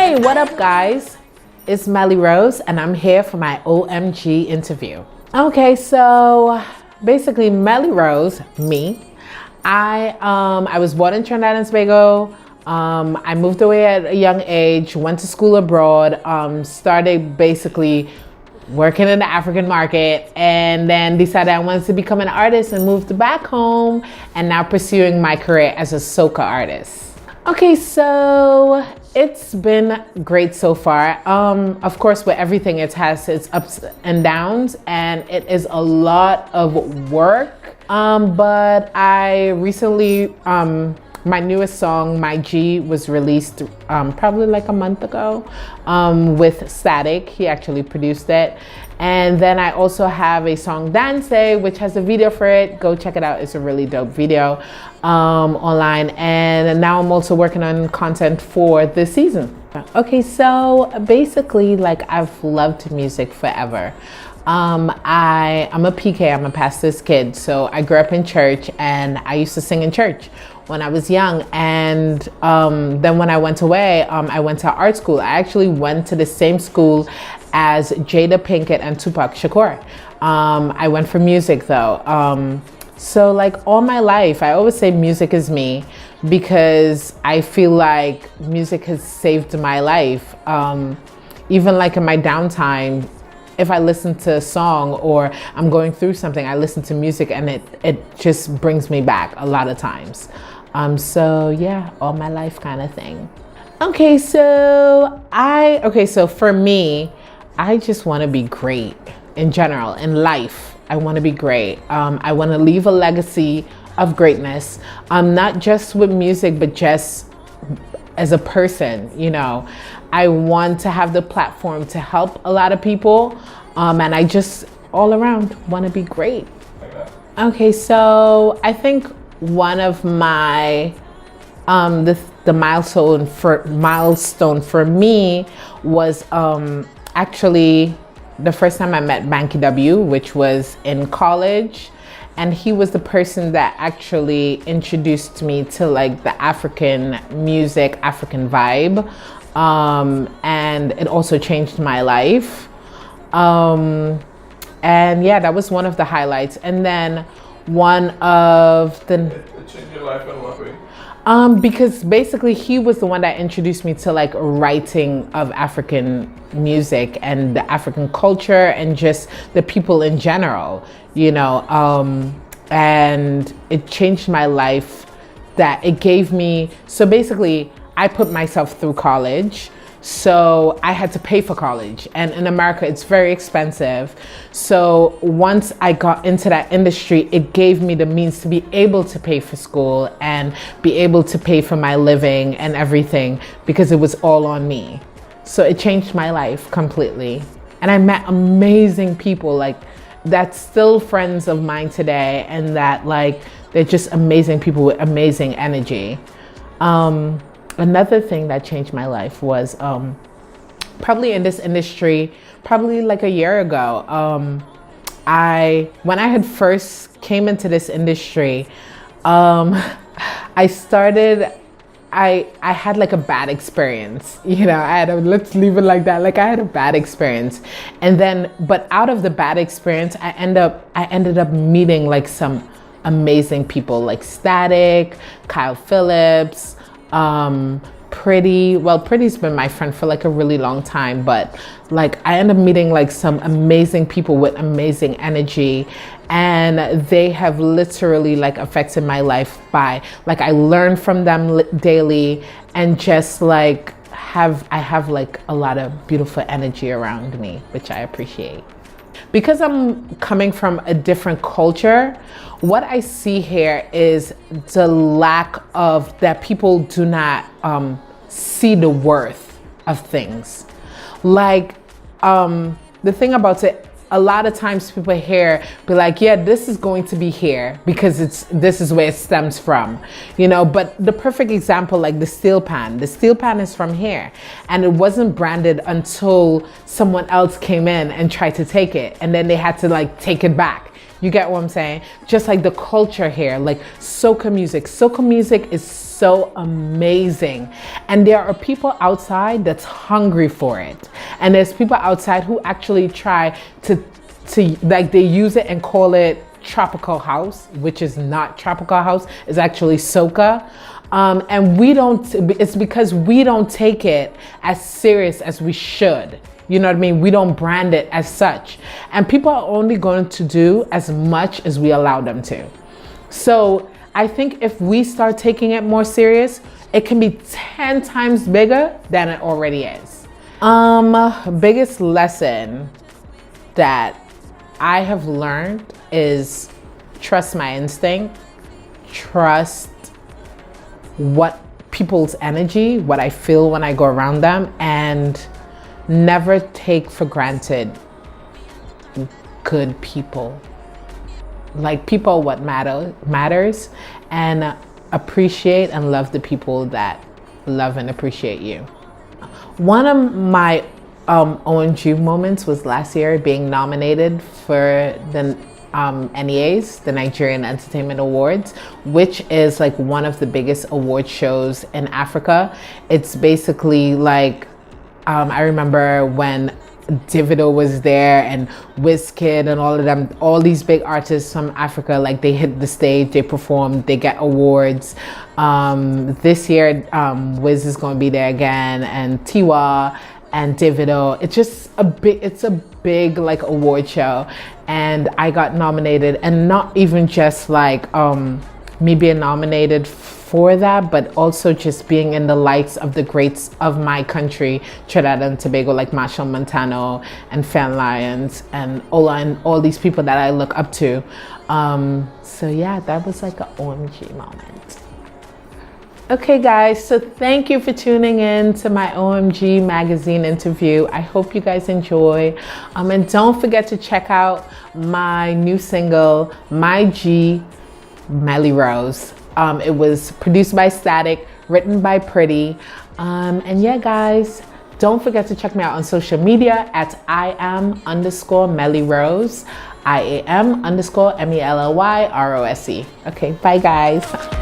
Hey, what up guys? It's Melly Rose and I'm here for my OMG interview. Okay, so basically Melly Rose, me. I was born in Trinidad and Tobago. I moved away at a young age, went to school abroad, started basically working in the African market, and then decided I wanted to become an artist and moved back home and now pursuing my career as a soca artist. Okay, so it's been great so far. Of course, with everything, it has its ups and downs, and it is a lot of work. But I recently, my newest song, My G, was released probably like a month ago with Static. He actually produced it. And then I also have a song, Dance, which has a video for it. Go check it out. It's a really dope video online. And now I'm also working on content for this season. Okay, so basically, like, I've loved music forever. I'm a PK, I'm a pastor's kid. So I grew up in church and I used to sing in church when I was young. And then when I went away, I went to art school. I actually went to the same school as Jada Pinkett and Tupac Shakur. I went for music though. So like all my life, I always say music is me because I feel like music has saved my life. Even like in my downtime, if I listen to a song or I'm going through something, I listen to music and it just brings me back a lot of times. So yeah, all my life kind of thing. Okay, so for me, I just want to be great in general, in life. I want to be great. I want to leave a legacy of greatness, not just with music, but just as a person, you know. I want to have the platform to help a lot of people, and I just all around want to be great. Okay, so I think one of my the milestone for me was actually the first time I met Banky W, which was in college. And he was the person that actually introduced me to like the African music, African vibe. And it also changed my life. And yeah, that was one of the highlights. And then one of the... It changed your life in what way? Because basically he was the one that introduced me to like writing of African music and the African culture and just the people in general, you know, and it changed my life that it gave me. So basically I put myself through college. So I had to pay for college, and in America it's very expensive. So once I got into that industry, it gave me the means to be able to pay for school and be able to pay for my living and everything because it was all on me. So it changed my life completely. And I met amazing people like that's still friends of mine today, and that like they're just amazing people with amazing energy. Another thing that changed my life was probably in this industry, probably like a year ago. When I had first came into this industry, I had like a bad experience. You know, let's leave it like that. Like I had a bad experience, and then, but out of the bad experience, I ended up meeting like some amazing people, like Static, Kyle Phillips. Pretty's been my friend for like a really long time, but like I ended up meeting like some amazing people with amazing energy, and they have literally like affected my life by like I learn from them daily, and just like I have like a lot of beautiful energy around me, which I appreciate. Because I'm coming from a different culture, what I see here is the lack of that people do not see the worth of things. Like the thing about it, a lot of times people here be like, yeah, this is going to be here because this is where it stems from, you know. But the perfect example, like the steel pan is from here, and it wasn't branded until someone else came in and tried to take it, and then they had to like take it back. You get what I'm saying? Just like the culture here, like soca music. Soca music is so amazing. And there are people outside that's hungry for it. And there's people outside who actually try to like, they use it and call it tropical house, which is not tropical house, it's actually soca. And we don't, it's because we don't take it as serious as we should. You know what I mean? We don't brand it as such. And people are only going to do as much as we allow them to. So I think if we start taking it more serious, it can be 10 times bigger than it already is. Biggest lesson that I have learned is trust my instinct, trust what people's energy, what I feel when I go around them, and never take for granted good people. Like, people are what matters, and appreciate and love the people that love and appreciate you. One of my OMG moments was last year being nominated for the NEAs, the Nigerian Entertainment Awards, which is like one of the biggest award shows in Africa. It's basically like, I remember when Davido was there and Wizkid and all of them, all these big artists from Africa, like they hit the stage, they performed, they get awards. This year, Wiz is going to be there again, and Tiwa and Davido. It's just it's a big like award show, and I got nominated, and not even just like me being nominated for that, but also just being in the lights of the greats of my country, Trinidad and Tobago, like Machel Montano and Fan Lyons and Ola and all these people that I look up to. So yeah, that was like an OMG moment. Okay guys, so thank you for tuning in to my OMG magazine interview. I hope you guys enjoy. And don't forget to check out my new single, My G, Melly Rose. It was produced by Static, written by Pretty. And yeah guys, don't forget to check me out on social media at IAM_Melly Rose, IAM_MELLYROSE. Okay, bye guys.